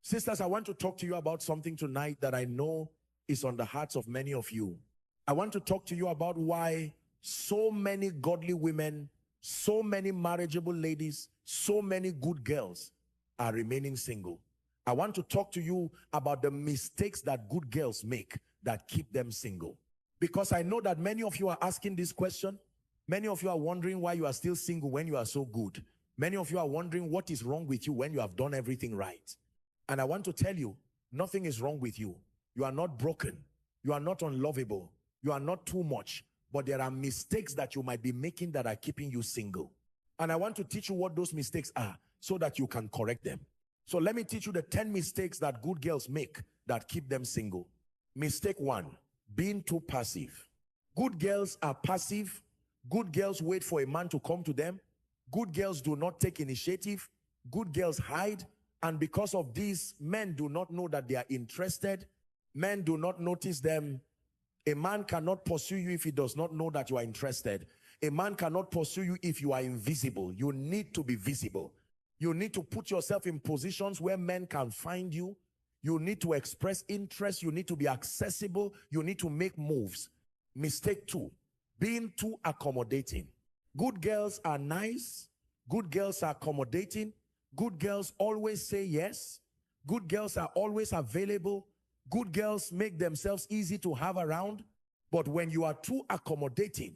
Sisters, I want to talk to you about something tonight that I know is on the hearts of many of you. I want to talk to you about why so many godly women, so many marriageable ladies, so many good girls are remaining single. I want to talk to you about the mistakes that good girls make that keep them single. Because I know that many of you are asking this question. Many of you are wondering why you are still single when you are so good. Many of you are wondering what is wrong with you when you have done everything right. And I want to tell you, nothing is wrong with you. You are not broken. You are not unlovable. You are not too much. But there are mistakes that you might be making that are keeping you single. And I want to teach you what those mistakes are so that you can correct them. So let me teach you the 10 mistakes that good girls make that keep them single. Mistake 1, being too passive. Good girls are passive. Good girls wait for a man to come to them. Good girls do not take initiative. Good girls hide. And because of this, men do not know that they are interested. Men do not notice them. A man cannot pursue you if he does not know that you are interested. A man cannot pursue you if you are invisible. You need to be visible. You need to put yourself in positions where men can find you. You need to express interest. You need to be accessible. You need to make moves. Mistake 2, being too accommodating. Good girls are nice. Good girls are accommodating. Good girls always say yes. Good girls are always available. Good girls make themselves easy to have around. But when you are too accommodating,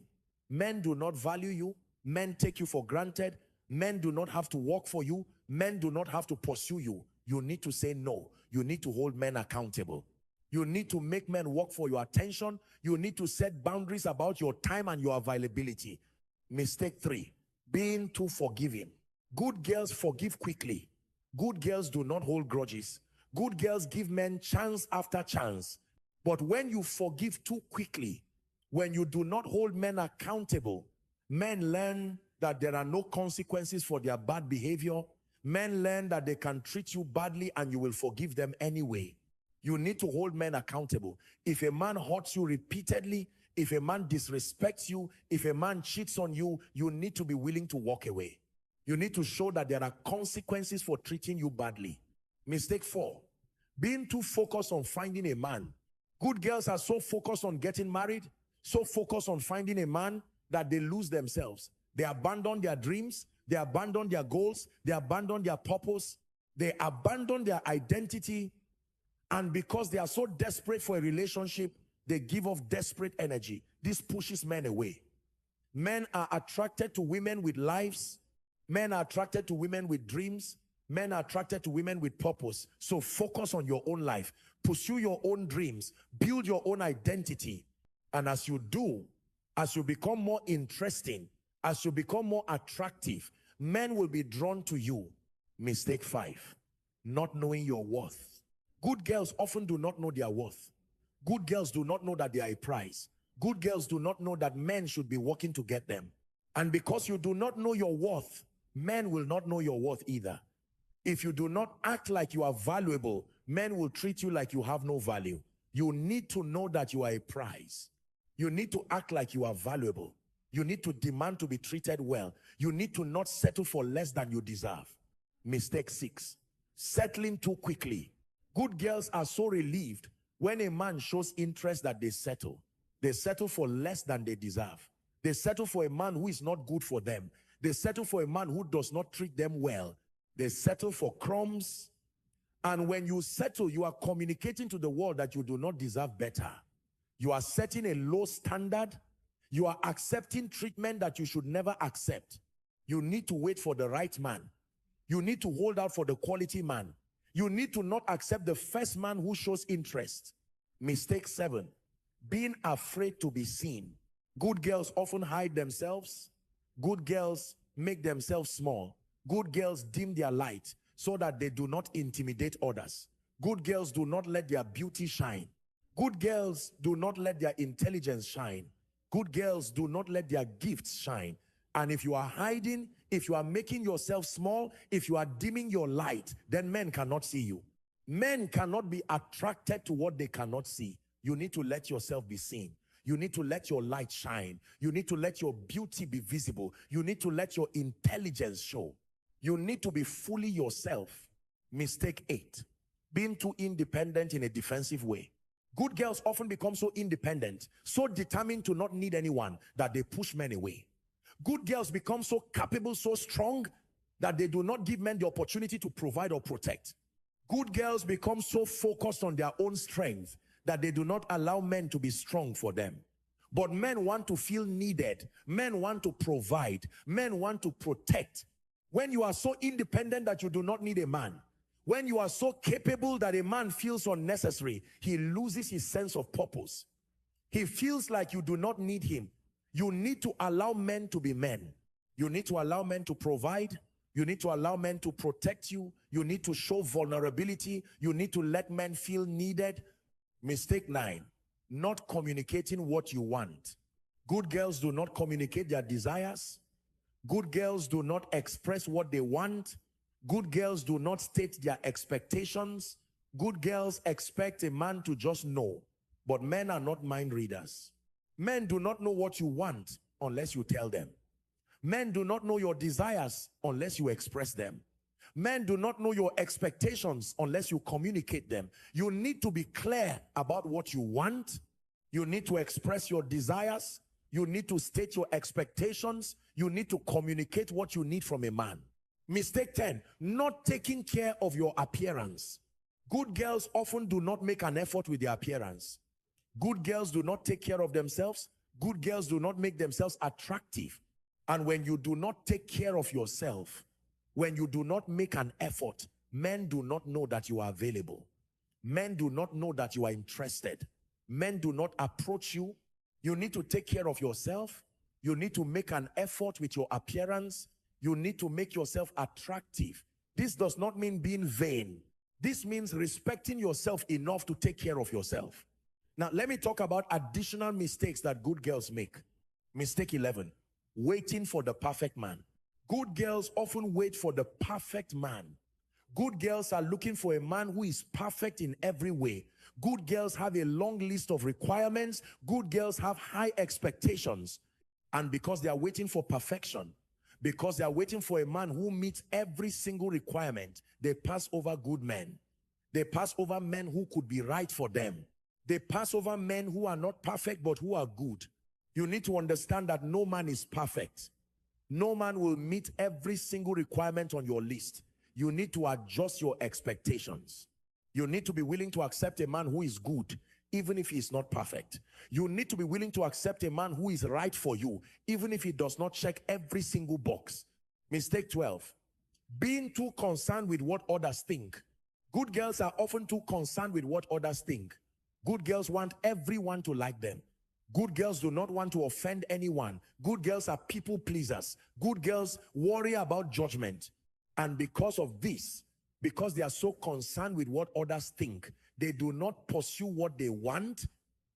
men do not value you. Men take you for granted. Men do not have to work for you. Men do not have to pursue you. You need to say no. You need to hold men accountable. You need to make men work for your attention. You need to set boundaries about your time and your availability. Mistake 3, being too forgiving. Good girls forgive quickly. Good girls do not hold grudges. Good girls give men chance after chance. But when you forgive too quickly, when you do not hold men accountable, men learn that there are no consequences for their bad behavior. Men learn that they can treat you badly and you will forgive them anyway. You need to hold men accountable. If a man hurts you repeatedly, if a man disrespects you, if a man cheats on you, you need to be willing to walk away. You need to show that there are consequences for treating you badly. Mistake 4, being too focused on finding a man. Good girls are so focused on getting married, so focused on finding a man that they lose themselves. They abandon their dreams, they abandon their goals, they abandon their purpose, they abandon their identity, and because they are so desperate for a relationship, they give off desperate energy. This pushes men away. Men are attracted to women with lives. Men are attracted to women with dreams. Men are attracted to women with purpose. So focus on your own life. Pursue your own dreams. Build your own identity. And as you do, as you become more interesting, as you become more attractive, men will be drawn to you. Mistake 5, not knowing your worth. Good girls often do not know their worth. Good girls do not know that they are a prize. Good girls do not know that men should be working to get them. And because you do not know your worth, men will not know your worth either. If you do not act like you are valuable, men will treat you like you have no value. You need to know that you are a prize. You need to act like you are valuable. You need to demand to be treated well. You need to not settle for less than you deserve. Mistake 6, settling too quickly. Good girls are so relieved when a man shows interest that they settle. They settle for less than they deserve. They settle for a man who is not good for them. They settle for a man who does not treat them well. They settle for crumbs. And when you settle, you are communicating to the world that you do not deserve better. You are setting a low standard. You are accepting treatment that you should never accept. You need to wait for the right man. You need to hold out for the quality man. You need to not accept the first man who shows interest. Mistake 7, being afraid to be seen. Good girls often hide themselves. Good girls make themselves small. Good girls dim their light so that they do not intimidate others. Good girls do not let their beauty shine. Good girls do not let their intelligence shine. Good girls do not let their gifts shine. And if you are hiding, if you are making yourself small, if you are dimming your light, then men cannot see you. Men cannot be attracted to what they cannot see. You need to let yourself be seen. You need to let your light shine. You need to let your beauty be visible. You need to let your intelligence show. You need to be fully yourself. Mistake 8, being too independent in a defensive way. Good girls often become so independent, so determined to not need anyone that they push men away. Good girls become so capable, so strong that they do not give men the opportunity to provide or protect. Good girls become so focused on their own strength that they do not allow men to be strong for them. But men want to feel needed. Men want to provide. Men want to protect. When you are so independent that you do not need a man, when you are so capable that a man feels unnecessary, he loses his sense of purpose. He feels like you do not need him. You need to allow men to be men. You need to allow men to provide. You need to allow men to protect you. You need to show vulnerability. You need to let men feel needed. Mistake 9, not communicating what you want. Good girls do not communicate their desires. Good girls do not express what they want. Good girls do not state their expectations. Good girls expect a man to just know. But men are not mind readers. Men do not know what you want unless you tell them. Men do not know your desires unless you express them. Men do not know your expectations unless you communicate them. You need to be clear about what you want. You need to express your desires. You need to state your expectations. You need to communicate what you need from a man. Mistake 10, not taking care of your appearance. Good girls often do not make an effort with their appearance. Good girls do not take care of themselves. Good girls do not make themselves attractive. And when you do not take care of yourself, when you do not make an effort, men do not know that you are available. Men do not know that you are interested. Men do not approach you. You need to take care of yourself. You need to make an effort with your appearance. You need to make yourself attractive. This does not mean being vain. This means respecting yourself enough to take care of yourself. Now, let me talk about additional mistakes that good girls make. Mistake 11, waiting for the perfect man. Good girls often wait for the perfect man. Good girls are looking for a man who is perfect in every way. Good girls have a long list of requirements. Good girls have high expectations. And because they are waiting for perfection, because they are waiting for a man who meets every single requirement, they pass over good men. They pass over men who could be right for them. They pass over men who are not perfect but who are good. You need to understand that no man is perfect. No man will meet every single requirement on your list. You need to adjust your expectations. You need to be willing to accept a man who is good, even if he is not perfect. You need to be willing to accept a man who is right for you, even if he does not check every single box. Mistake 12, being too concerned with what others think. Good girls are often too concerned with what others think. Good girls want everyone to like them. Good girls do not want to offend anyone. Good girls are people pleasers. Good girls worry about judgment. And because of this, because they are so concerned with what others think, they do not pursue what they want.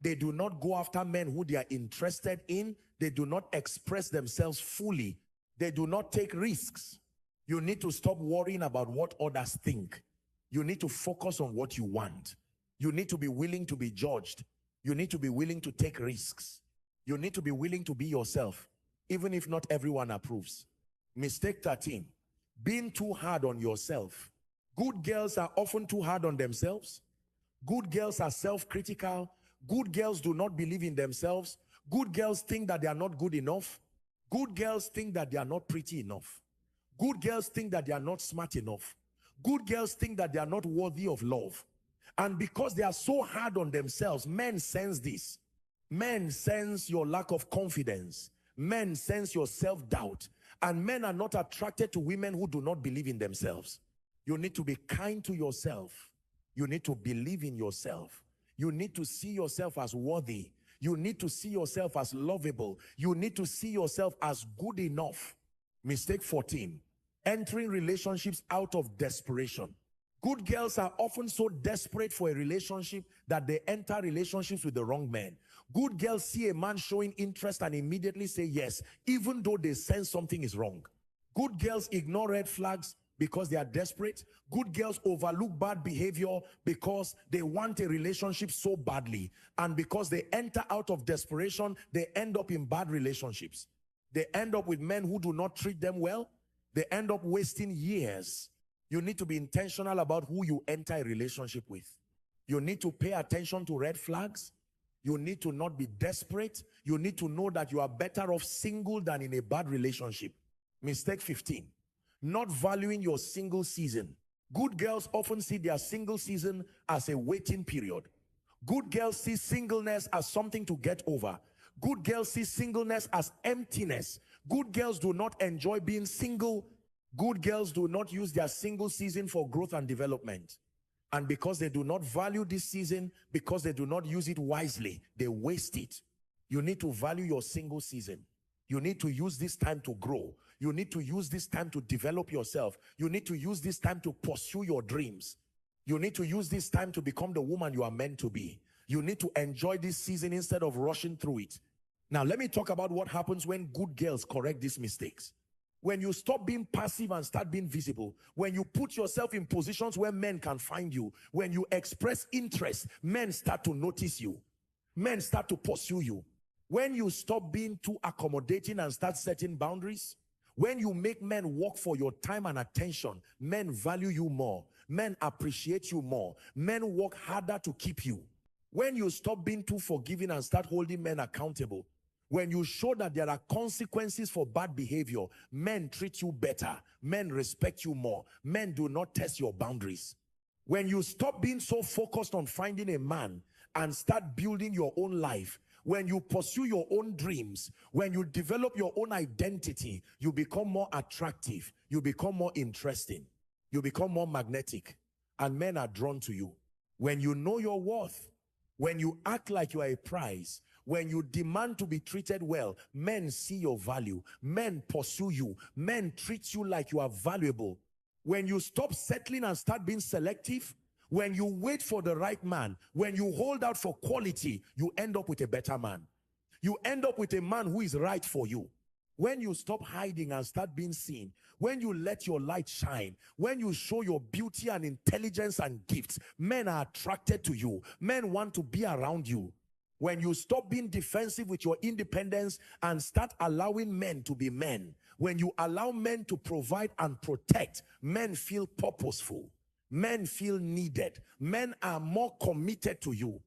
They do not go after men who they are interested in. They do not express themselves fully. They do not take risks. You need to stop worrying about what others think. You need to focus on what you want. You need to be willing to be judged. You need to be willing to take risks. You need to be willing to be yourself, even if not everyone approves. Mistake 13, being too hard on yourself. Good girls are often too hard on themselves. Good girls are self-critical. Good girls do not believe in themselves. Good girls think that they are not good enough. Good girls think that they are not pretty enough. Good girls think that they are not smart enough. Good girls think that they are not worthy of love. And because they are so hard on themselves, men sense this. Men sense your lack of confidence. Men sense your self-doubt. And men are not attracted to women who do not believe in themselves. You need to be kind to yourself. You need to believe in yourself. You need to see yourself as worthy. You need to see yourself as lovable. You need to see yourself as good enough. Mistake 14, entering relationships out of desperation. Good girls are often so desperate for a relationship that they enter relationships with the wrong men. Good girls see a man showing interest and immediately say yes, even though they sense something is wrong. Good girls ignore red flags because they are desperate. Good girls overlook bad behavior because they want a relationship so badly. And because they enter out of desperation, they end up in bad relationships. They end up with men who do not treat them well. They end up wasting years. You need to be intentional about who you enter a relationship with. You need to pay attention to red flags. You need to not be desperate. You need to know that you are better off single than in a bad relationship. Mistake 15, not valuing your single season. Good girls often see their single season as a waiting period. Good girls see singleness as something to get over. Good girls see singleness as emptiness. Good girls do not enjoy being single. Good girls do not use their single season for growth and development. And because they do not value this season, because they do not use it wisely, they waste it. You need to value your single season. You need to use this time to grow. You need to use this time to develop yourself. You need to use this time to pursue your dreams. You need to use this time to become the woman you are meant to be. You need to enjoy this season instead of rushing through it. Now, let me talk about what happens when good girls correct these mistakes. When you stop being passive and start being visible, when you put yourself in positions where men can find you, when you express interest, men start to notice you. Men start to pursue you. When you stop being too accommodating and start setting boundaries, when you make men work for your time and attention, men value you more. Men appreciate you more. Men work harder to keep you. When you stop being too forgiving and start holding men accountable, when you show that there are consequences for bad behavior, men treat you better. Men respect you more. Men do not test your boundaries. When you stop being so focused on finding a man and start building your own life, when you pursue your own dreams, when you develop your own identity, you become more attractive. You become more interesting. You become more magnetic. And men are drawn to you. When you know your worth, when you act like you are a prize, when you demand to be treated well, men see your value. Men pursue you. Men treat you like you are valuable. When you stop settling and start being selective, when you wait for the right man, when you hold out for quality, you end up with a better man. You end up with a man who is right for you. When you stop hiding and start being seen, when you let your light shine, when you show your beauty and intelligence and gifts, men are attracted to you. Men want to be around you. When you stop being defensive with your independence and start allowing men to be men, when you allow men to provide and protect, men feel purposeful. Men feel needed. Men are more committed to you.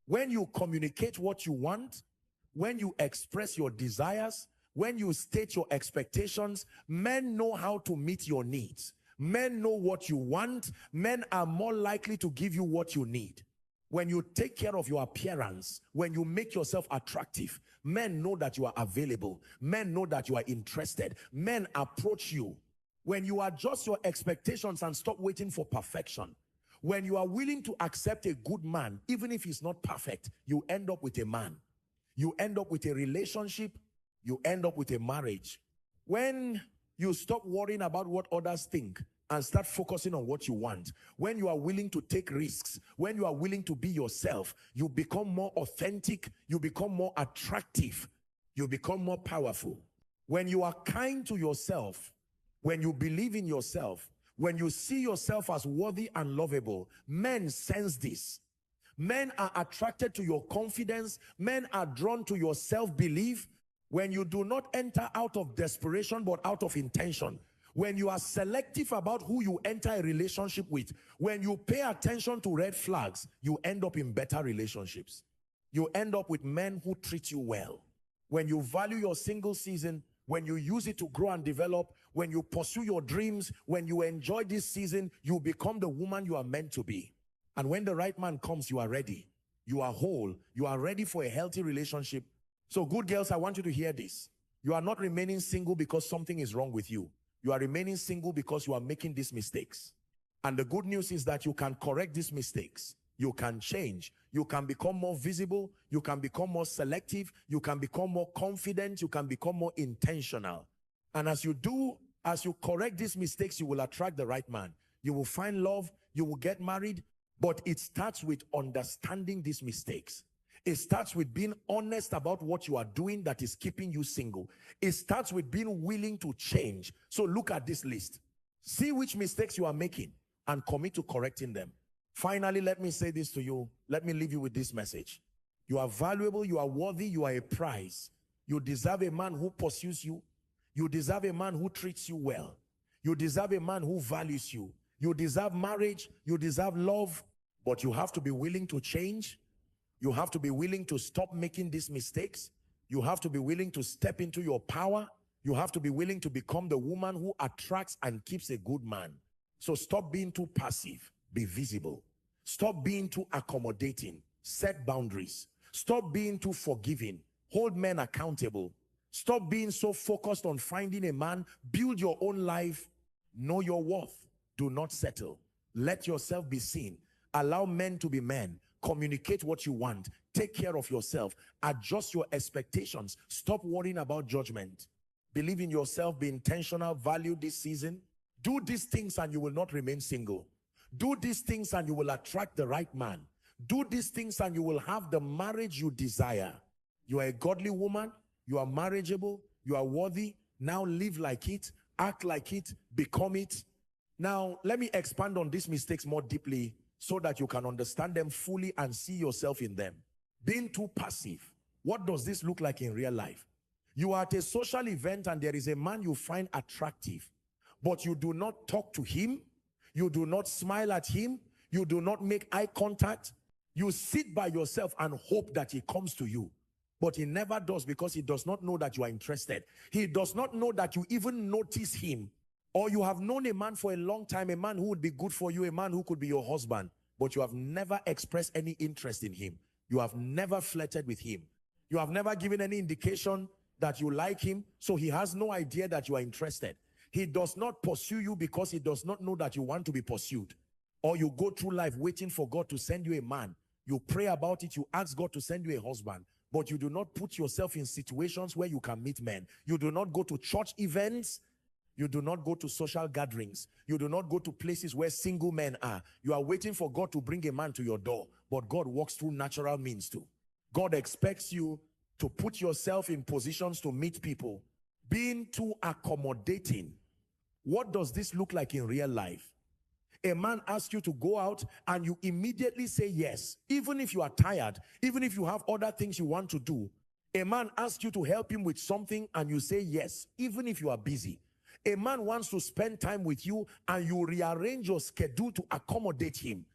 When you communicate what you want, when you express your desires, when you state your expectations, men know how to meet your needs. Men know what you want. Men are more likely to give you what you need. When you take care of your appearance, when you make yourself attractive, men know that you are available. Men know that you are interested. Men approach you. When you adjust your expectations and stop waiting for perfection, when you are willing to accept a good man, even if he's not perfect, you end up with a man. You end up with a relationship. You end up with a marriage. When you stop worrying about what others think and start focusing on what you want, when you are willing to take risks, when you are willing to be yourself, you become more authentic, you become more attractive, you become more powerful. When you are kind to yourself, when you believe in yourself, when you see yourself as worthy and lovable, men sense this. Men are attracted to your confidence. Men are drawn to your self-belief. When you do not enter out of desperation but out of intention, when you are selective about who you enter a relationship with, when you pay attention to red flags, you end up in better relationships. You end up with men who treat you well. When you value your single season, when you use it to grow and develop, when you pursue your dreams, when you enjoy this season, you become the woman you are meant to be. And when the right man comes, you are ready. You are whole. You are ready for a healthy relationship. So good girls, I want you to hear this. You are not remaining single because something is wrong with you. You are remaining single because you are making these mistakes. And the good news is that you can correct these mistakes. You can change. You can become more visible. You can become more selective. You can become more confident. You can become more intentional. And as you correct these mistakes, you will attract the right man. You will find love. You will get married. But it starts with understanding these mistakes. It starts with being honest about what you are doing that is keeping you single. It starts with being willing to change. So look at this list. See which mistakes you are making and commit to correcting them. Finally, let me say this to you. Let me leave you with this message. You are valuable. You are worthy. You are a prize. You deserve a man who pursues you. You deserve a man who treats you well. You deserve a man who values you. You deserve marriage. You deserve love. But you have to be willing to change. You have to be willing to stop making these mistakes. You have to be willing to step into your power. You have to be willing to become the woman who attracts and keeps a good man. So stop being too passive. Be visible. Stop being too accommodating. Set boundaries. Stop being too forgiving. Hold men accountable. Stop being so focused on finding a man. Build your own life. Know your worth. Do not settle. Let yourself be seen. Allow men to be men. Communicate what you want. Take care of yourself. Adjust your expectations. Stop worrying about judgment. Believe in yourself. Be intentional. Value this season. Do these things and you will not remain single. Do these things and you will attract the right man. Do these things and you will have the marriage you desire. You are a godly woman. You are marriageable. You are worthy. Now live like it. Act like it. Become it. Now, let me expand on these mistakes more deeply so that you can understand them fully and see yourself in them. Being too passive. What does this look like in real life? You are at a social event and there is a man you find attractive, but you do not talk to him. You do not smile at him. You do not make eye contact. You sit by yourself and hope that he comes to you. But he never does, because he does not know that you are interested. He does not know that you even notice him. Or you have known a man for a long time, a man who would be good for you, a man who could be your husband, but you have never expressed any interest in him. You have never flirted with him. You have never given any indication that you like him, so he has no idea that you are interested. He does not pursue you because he does not know that you want to be pursued. Or you go through life waiting for God to send you a man. You pray about it, you ask God to send you a husband, but you do not put yourself in situations where you can meet men. You do not go to church events. You do not go to social gatherings. You do not go to places where single men are. You are waiting for God to bring a man to your door, but God works through natural means too. God expects you to put yourself in positions to meet people. Being too accommodating. What does this look like in real life? A man asks you to go out and you immediately say yes, even if you are tired, even if you have other things you want to do. A man asks you to help him with something and you say yes, even if you are busy. A man wants to spend time with you and you rearrange your schedule to accommodate him.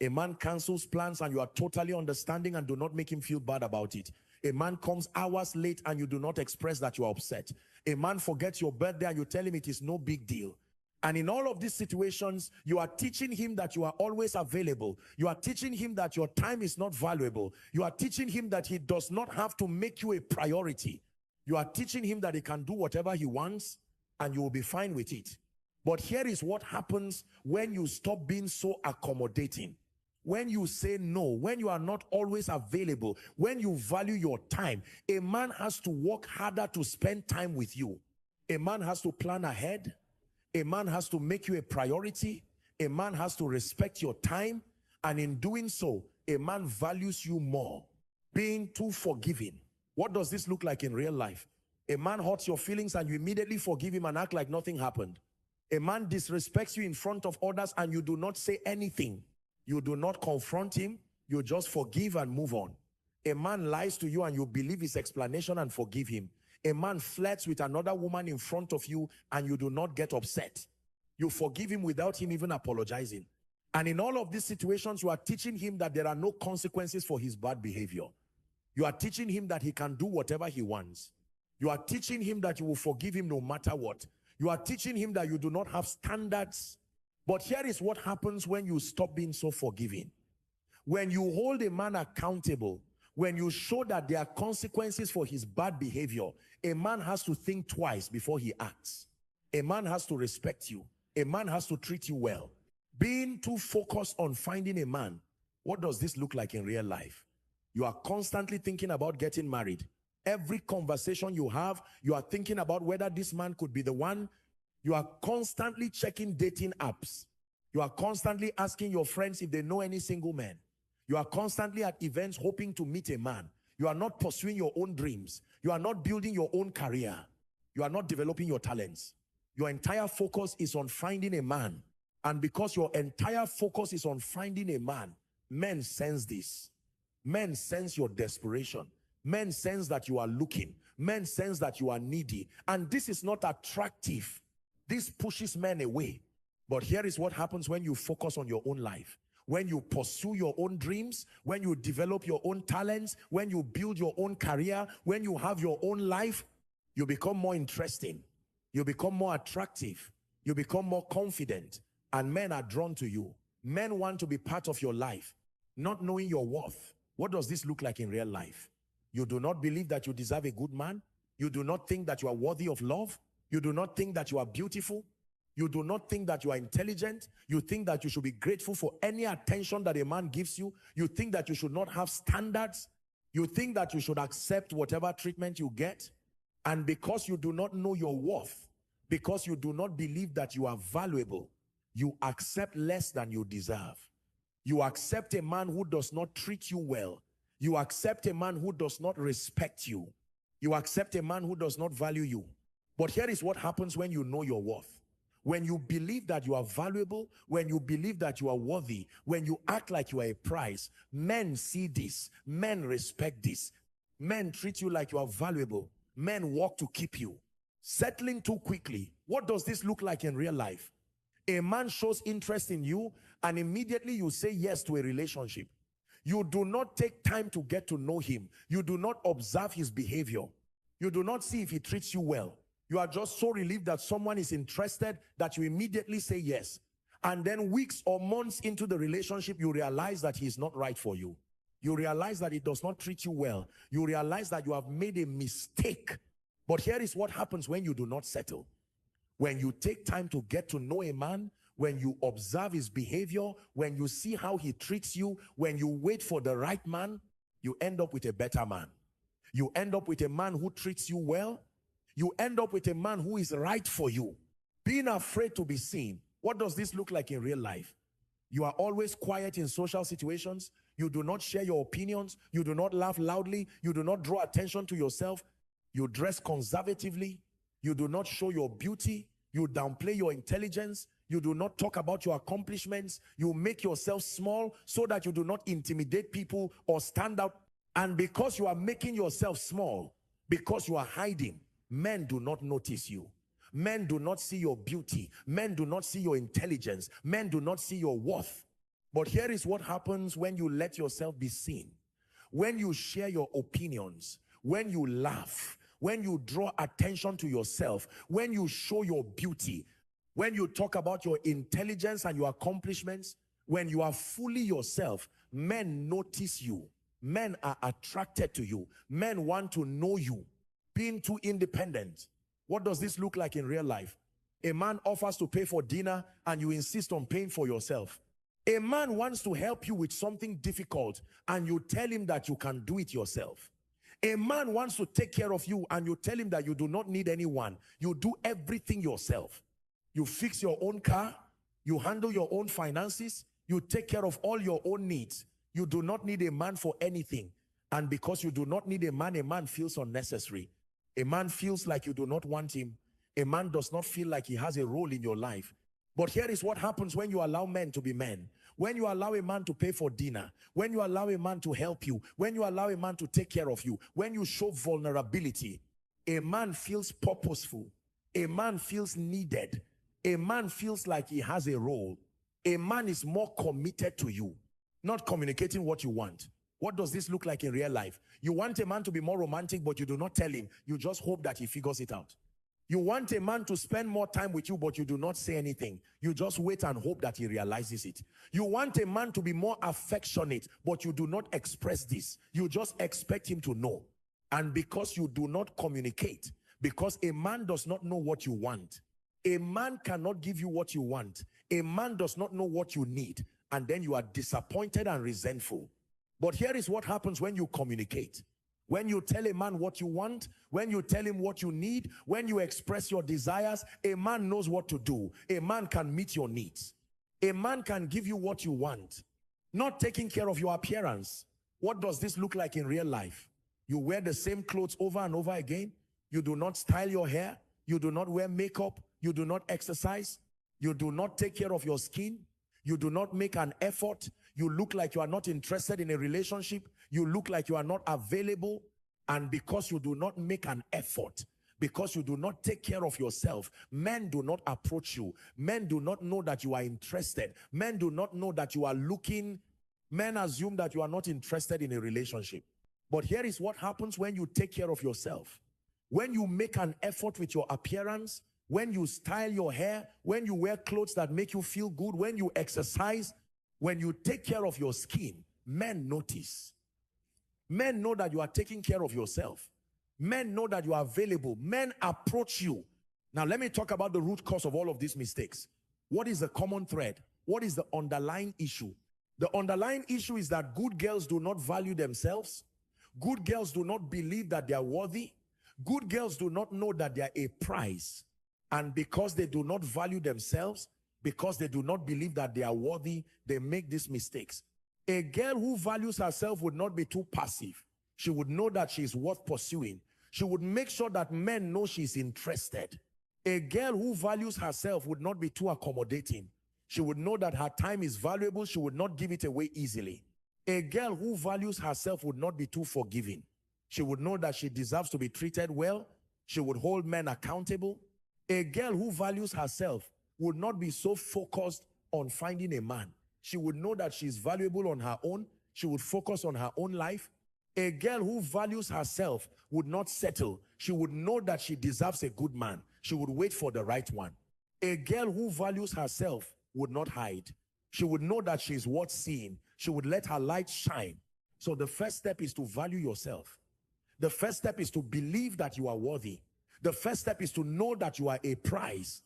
A man cancels plans and you are totally understanding and do not make him feel bad about it. A man comes hours late and you do not express that you are upset. A man forgets your birthday and you tell him it is no big deal. And in all of these situations, you are teaching him that you are always available. You are teaching him that your time is not valuable. You are teaching him that he does not have to make you a priority. You are teaching him that he can do whatever he wants and you will be fine with it. But here is what happens when you stop being so accommodating. When you say no, when you are not always available, when you value your time, a man has to work harder to spend time with you. A man has to plan ahead. A man has to make you a priority. A man has to respect your time. And in doing so, a man values you more. Being too forgiving. What does this look like in real life? A man hurts your feelings and you immediately forgive him and act like nothing happened. A man disrespects you in front of others and you do not say anything. You do not confront him. You just forgive and move on. A man lies to you and you believe his explanation and forgive him. A man flirts with another woman in front of you and you do not get upset. You forgive him without him even apologizing. And in all of these situations, you are teaching him that there are no consequences for his bad behavior. You are teaching him that he can do whatever he wants. You are teaching him that you will forgive him no matter what. You are teaching him that you do not have standards. But here is what happens when you stop being so forgiving. When you hold a man accountable, when you show that there are consequences for his bad behavior, a man has to think twice before he acts. A man has to respect you. A man has to treat you well. Being too focused on finding a man, what does this look like in real life? You are constantly thinking about getting married. Every conversation you have, you are thinking about whether this man could be the one. You are constantly checking dating apps. You are constantly asking your friends if they know any single men. You are constantly at events hoping to meet a man. You are not pursuing your own dreams. You are not building your own career. You are not developing your talents. Your entire focus is on finding a man. And because your entire focus is on finding a man, men sense this. Men sense your desperation. Men sense that you are looking. Men sense that you are needy. And this is not attractive. This pushes men away. But here is what happens when you focus on your own life. When you pursue your own dreams, when you develop your own talents, when you build your own career, when you have your own life, you become more interesting. You become more attractive. You become more confident. And men are drawn to you. Men want to be part of your life, not knowing your worth. What does this look like in real life? You do not believe that you deserve a good man. You do not think that you are worthy of love. You do not think that you are beautiful. You do not think that you are intelligent. You think that you should be grateful for any attention that a man gives you. You think that you should not have standards. You think that you should accept whatever treatment you get. And because you do not know your worth, because you do not believe that you are valuable, you accept less than you deserve. You accept a man who does not treat you well. You accept a man who does not respect you. You accept a man who does not value you. But here is what happens when you know your worth. When you believe that you are valuable, when you believe that you are worthy, when you act like you are a prize, men see this, men respect this, men treat you like you are valuable, men work to keep you. Settling too quickly, what does this look like in real life? A man shows interest in you and immediately you say yes to a relationship. You do not take time to get to know him. You do not observe his behavior. You do not see if he treats you well. You are just so relieved that someone is interested that you immediately say yes. And then weeks or months into the relationship, you realize that he is not right for you. You realize that he does not treat you well. You realize that you have made a mistake. But here is what happens when you do not settle. When you take time to get to know a man, when you observe his behavior, when you see how he treats you, when you wait for the right man, you end up with a better man. You end up with a man who treats you well. You end up with a man who is right for you. Being afraid to be seen. What does this look like in real life? You are always quiet in social situations. You do not share your opinions. You do not laugh loudly. You do not draw attention to yourself. You dress conservatively. You do not show your beauty. You downplay your intelligence. You do not talk about your accomplishments. You make yourself small so that you do not intimidate people or stand out. And because you are making yourself small, because you are hiding, men do not notice you. Men do not see your beauty. Men do not see your intelligence. Men do not see your worth. But here is what happens when you let yourself be seen. When you share your opinions, when you laugh, when you draw attention to yourself, when you show your beauty, when you talk about your intelligence and your accomplishments, when you are fully yourself, men notice you. Men are attracted to you. Men want to know you. Being too independent. What does this look like in real life? A man offers to pay for dinner and you insist on paying for yourself. A man wants to help you with something difficult and you tell him that you can do it yourself. A man wants to take care of you and you tell him that you do not need anyone. You do everything yourself. You fix your own car. You handle your own finances. You take care of all your own needs. You do not need a man for anything. And because you do not need a man feels unnecessary. A man feels like you do not want him. A man does not feel like he has a role in your life. But here is what happens when you allow men to be men. When you allow a man to pay for dinner, when you allow a man to help you, when you allow a man to take care of you, when you show vulnerability, a man feels purposeful. A man feels needed. A man feels like he has a role. A man is more committed to you, not communicating what you want. What does this look like in real life? You want a man to be more romantic, but you do not tell him. You just hope that he figures it out. You want a man to spend more time with you, but you do not say anything. You just wait and hope that he realizes it. You want a man to be more affectionate, but you do not express this. You just expect him to know. And because you do not communicate, because a man does not know what you want, a man cannot give you what you want. A man does not know what you need. And then you are disappointed and resentful. But here is what happens when you communicate. When you tell a man what you want, when you tell him what you need, when you express your desires, a man knows what to do. A man can meet your needs. A man can give you what you want. Not taking care of your appearance. What does this look like in real life? You wear the same clothes over and over again. You do not style your hair. You do not wear makeup. You do not exercise. You do not take care of your skin. You do not make an effort. You look like you are not interested in a relationship. You look like you are not available. And because you do not make an effort, because you do not take care of yourself, men do not approach you. Men do not know that you are interested. Men do not know that you are looking. Men assume that you are not interested in a relationship. But here is what happens when you take care of yourself. When you make an effort with your appearance, when you style your hair, when you wear clothes that make you feel good, when you exercise, when you take care of your skin, men notice. Men know that you are taking care of yourself. Men know that you are available. Men approach you. Now let me talk about the root cause of all of these mistakes. What is the common thread? What is the underlying issue? The underlying issue is that good girls do not value themselves. Good girls do not believe that they are worthy. Good girls do not know that they are a prize. And because they do not value themselves, because they do not believe that they are worthy, they make these mistakes. A girl who values herself would not be too passive. She would know that she is worth pursuing. She would make sure that men know she's interested. A girl who values herself would not be too accommodating. She would know that her time is valuable. She would not give it away easily. A girl who values herself would not be too forgiving. She would know that she deserves to be treated well. She would hold men accountable. A girl who values herself would not be so focused on finding a man. She would know that she is valuable on her own. She would focus on her own life. A girl who values herself would not settle. She would know that she deserves a good man. She would wait for the right one. A girl who values herself would not hide. She would know that she is worth seeing. She would let her light shine. So the first step is to value yourself. The first step is to believe that you are worthy. The first step is to know that you are a prize.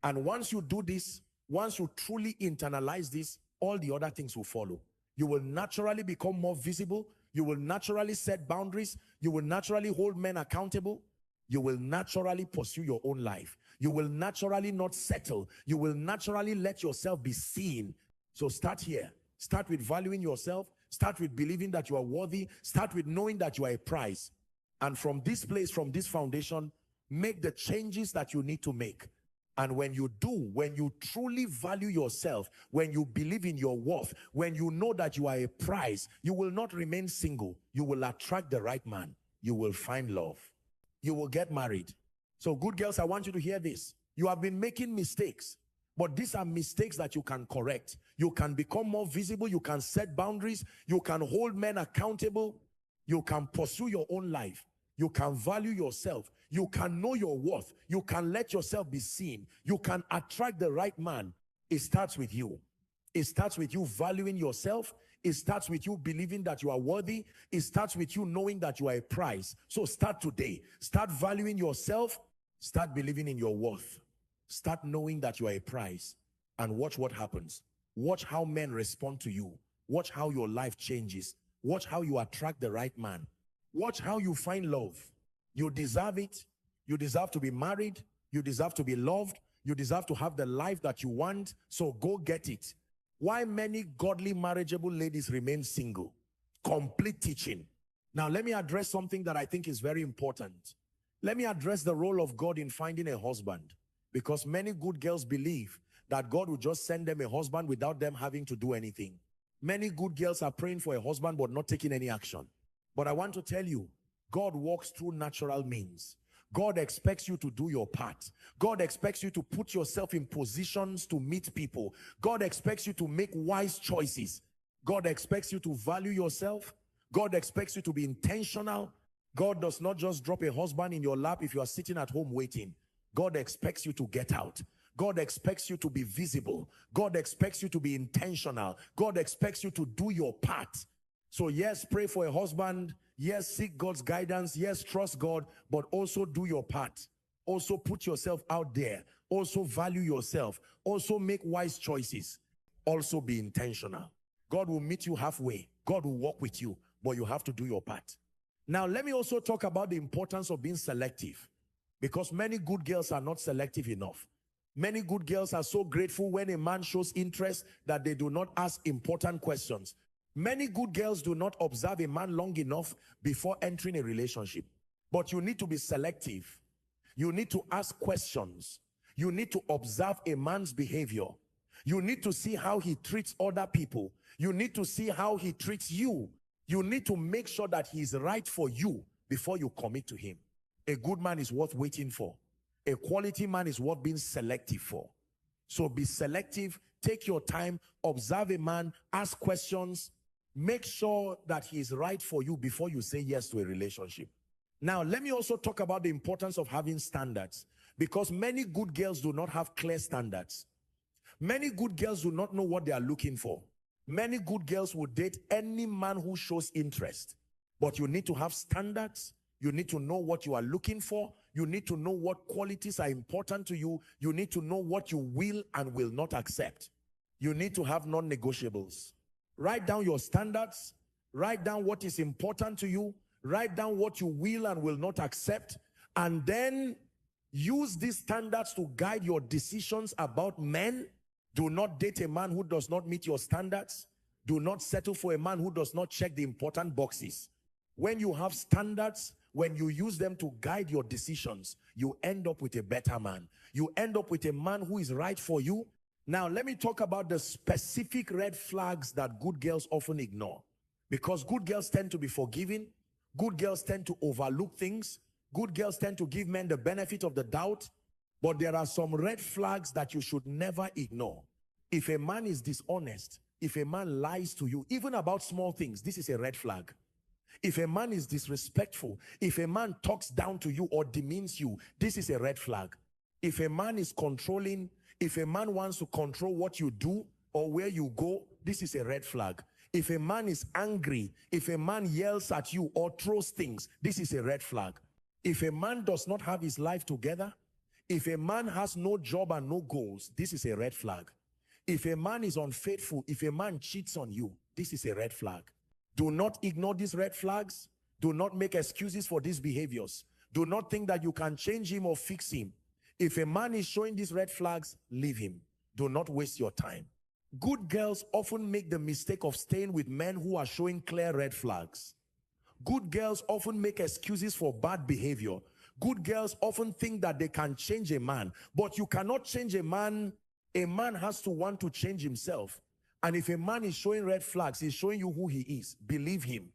And once you do this, once you truly internalize this, all the other things will follow. You will naturally become more visible. You will naturally set boundaries. You will naturally hold men accountable. You will naturally pursue your own life. You will naturally not settle. You will naturally let yourself be seen. So start here. Start with valuing yourself. Start with believing that you are worthy. Start with knowing that you are a prize. And from this place, from this foundation, make the changes that you need to make. And when you do, when you truly value yourself, when you believe in your worth, when you know that you are a prize, you will not remain single. You will attract the right man. You will find love. You will get married. So good girls, I want you to hear this. You have been making mistakes, but these are mistakes that you can correct. You can become more visible. You can set boundaries. You can hold men accountable. You can pursue your own life. You can value yourself. You can know your worth. You can let yourself be seen. You can attract the right man. It starts with you. It starts with you valuing yourself. It starts with you believing that you are worthy. It starts with you knowing that you are a prize. So start today. Start valuing yourself. Start believing in your worth. Start knowing that you are a prize. And watch what happens. Watch how men respond to you. Watch how your life changes. Watch how you attract the right man. Watch how you find love. You deserve it. You deserve to be married. You deserve to be loved. You deserve to have the life that you want. So go get it. Why many godly marriageable ladies remain single? Complete teaching. Now let me address something that I think is very important. Let me address the role of God in finding a husband. Because many good girls believe that God will just send them a husband without them having to do anything. Many good girls are praying for a husband but not taking any action. But I want to tell you, God walks through natural means. God expects you to do your part. God expects you to put yourself in positions to meet people. God expects you to make wise choices. God expects you to value yourself. God expects you to be intentional. God does not just drop a husband in your lap if you are sitting at home waiting. God expects you to get out. God expects you to be visible. God expects you to be intentional. God expects you to do your part. So yes, pray for a husband. Yes, seek God's guidance. Yes, trust God, but also do your part. Also put yourself out there. Also value yourself. Also make wise choices. Also be intentional. God will meet you halfway. God will walk with you, but you have to do your part. Now, let me also talk about the importance of being selective, because many good girls are not selective enough. Many good girls are so grateful when a man shows interest that they do not ask important questions. Many good girls do not observe a man long enough before entering a relationship. But you need to be selective. You need to ask questions. You need to observe a man's behavior. You need to see how he treats other people. You need to see how he treats you. You need to make sure that he is right for you before you commit to him. A good man is worth waiting for. A quality man is worth being selective for. So be selective, take your time, observe a man, ask questions, make sure that he is right for you before you say yes to a relationship. Now, let me also talk about the importance of having standards, because many good girls do not have clear standards. Many good girls do not know what they are looking for. Many good girls will date any man who shows interest. But you need to have standards. You need to know what you are looking for. You need to know what qualities are important to you. You need to know what you will and will not accept. You need to have non-negotiables. Write down your standards. Write down what is important to you. Write down what you will and will not accept. And then use these standards to guide your decisions about men. Do not date a man who does not meet your standards. Do not settle for a man who does not check the important boxes. When you have standards, when you use them to guide your decisions, you end up with a better man. You end up with a man who is right for you. Now, let me talk about the specific red flags that good girls often ignore. Because good girls tend to be forgiving. Good girls tend to overlook things. Good girls tend to give men the benefit of the doubt. But there are some red flags that you should never ignore. If a man is dishonest, if a man lies to you, even about small things, this is a red flag. If a man is disrespectful, if a man talks down to you or demeans you, this is a red flag. If a man is controlling, if a man wants to control what you do or where you go, this is a red flag. If a man is angry, if a man yells at you or throws things, this is a red flag. If a man does not have his life together, if a man has no job and no goals, this is a red flag. If a man is unfaithful, if a man cheats on you, this is a red flag. Do not ignore these red flags. Do not make excuses for these behaviors. Do not think that you can change him or fix him. If a man is showing these red flags, leave him. Do not waste your time. Good girls often make the mistake of staying with men who are showing clear red flags. Good girls often make excuses for bad behavior. Good girls often think that they can change a man, but you cannot change a man. A man has to want to change himself. And if a man is showing red flags, he's showing you who he is. Believe him.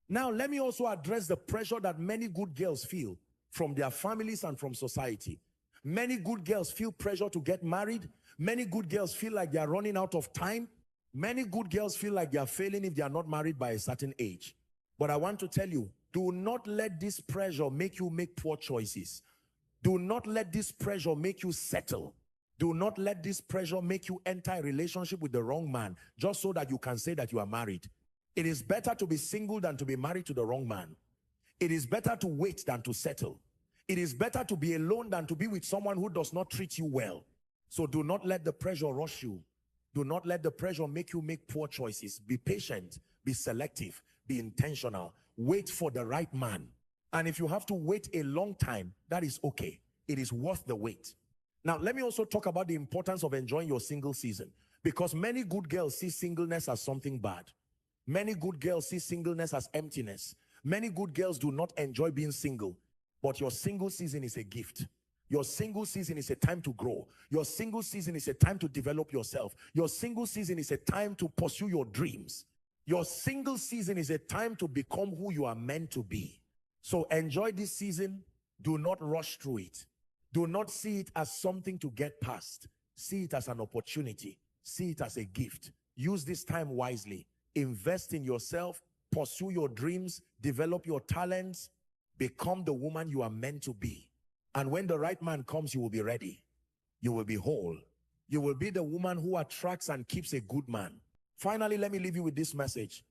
Now, let me also address the pressure that many good girls feel from their families and from society. Many good girls feel pressure to get married. Many good girls feel like they are running out of time. Many good girls feel like they are failing if they are not married by a certain age. But I want to tell you, do not let this pressure make you make poor choices. Do not let this pressure make you settle. Do not let this pressure make you enter a relationship with the wrong man just so that you can say that you are married. It is better to be single than to be married to the wrong man. It is better to wait than to settle. It is better to be alone than to be with someone who does not treat you well. So do not let the pressure rush you. Do not let the pressure make you make poor choices. Be patient, be selective, be intentional. Wait for the right man. And if you have to wait a long time, that is okay. It is worth the wait. Now, let me also talk about the importance of enjoying your single season, because many good girls see singleness as something bad. Many good girls see singleness as emptiness. Many good girls do not enjoy being single, but your single season is a gift. Your single season is a time to grow. Your single season is a time to develop yourself. Your single season is a time to pursue your dreams. Your single season is a time to become who you are meant to be. So enjoy this season. Do not rush through it. Do not see it as something to get past. See it as an opportunity. See it as a gift. Use this time wisely. Invest in yourself. Pursue your dreams. Develop your talents. Become the woman you are meant to be. And when the right man comes, you will be ready. You will be whole. You will be the woman who attracts and keeps a good man. Finally, let me leave you with this message.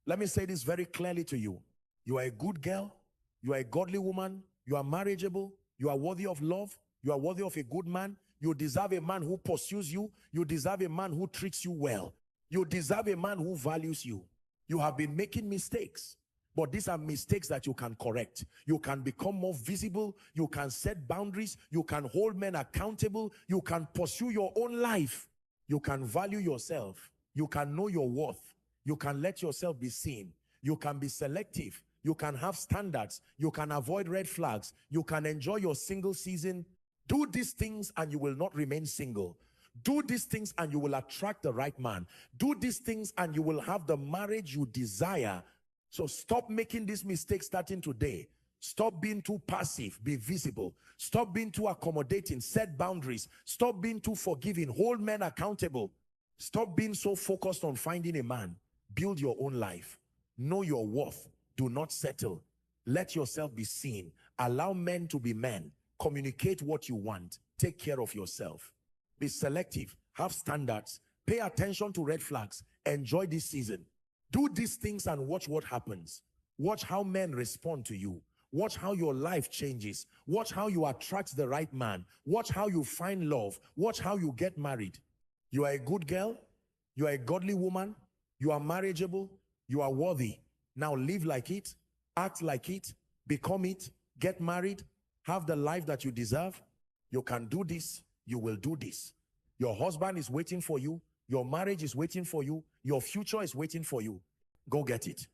Let me say this very clearly to you. You are a good girl. You are a godly woman. You are marriageable. You are worthy of love. You are worthy of a good man. You deserve a man who pursues you. You deserve a man who treats you well. You deserve a man who values you. You have been making mistakes, but these are mistakes that you can correct. You can become more visible. You can set boundaries. You can hold men accountable. You can pursue your own life. You can value yourself. You can know your worth. You can let yourself be seen. You can be selective. You can have standards. You can avoid red flags. You can enjoy your single season. Do these things and you will not remain single. Do these things and you will attract the right man. Do these things and you will have the marriage you desire. So stop making these mistakes starting today. Stop being too passive. Be visible. Stop being too accommodating. Set boundaries. Stop being too forgiving. Hold men accountable. Stop being so focused on finding a man. Build your own life. Know your worth. Do not settle. Let yourself be seen. Allow men to be men. Communicate what you want. Take care of yourself. Be selective. Have standards. Pay attention to red flags. Enjoy this season. Do these things and watch what happens. Watch how men respond to you. Watch how your life changes. Watch how you attract the right man. Watch how you find love. Watch how you get married. You are a good girl. You are a godly woman. You are marriageable. You are worthy. Now live like it. Act like it. Become it. Get married. Have the life that you deserve. You can do this. You will do this. Your husband is waiting for you. Your marriage is waiting for you. Your future is waiting for you. Go get it.